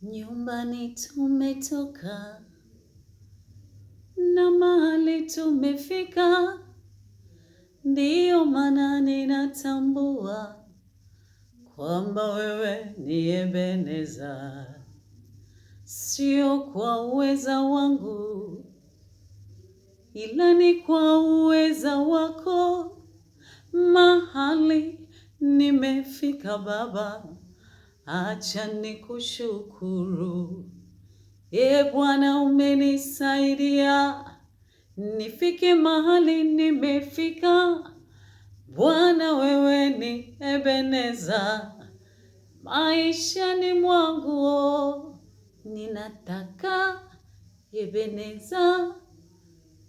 Nyumbani tumetoka na mahali tumefika, ndiyo maana ninatambua kwamba wewe ni Ebeneza. Sio kwa uweza wangu, ila ni kwa uweza wako. Mahali nimefika Baba, acha nikushukuru. Bwana umenisaidia nifike mahali nimefika. Bwana wewe ni Ebeneza maishani mwangu. Ninataka Ebeneza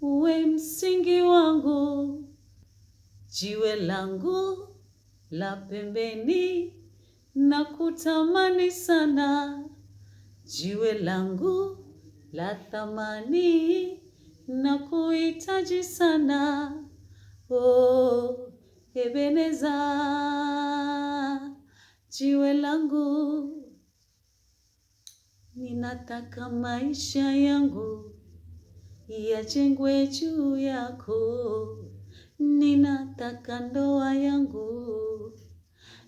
uwe msingi wangu, jiwe langu la pembeni, na kutamani sana. Jiwe langu la thamani, na kuhitaji sana. Oh, Ebeneza, jiwe langu. Ninataka maisha yangu yajengwe juu yako. Ninataka ndoa yangu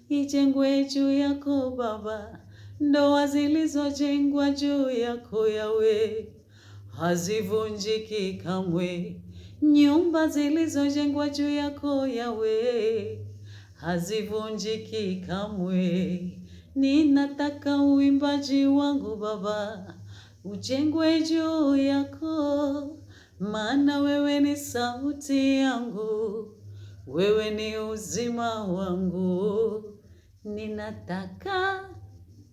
ijengwe juu yako Baba. Ndoa zilizojengwa juu yako Yawe hazivunjiki kamwe. Nyumba zilizojengwa juu yako Yawe hazivunjiki kamwe. Ninataka uimbaji wangu Baba ujengwe juu yako, maana wewe ni sauti yangu, wewe ni uzima wangu. Ninataka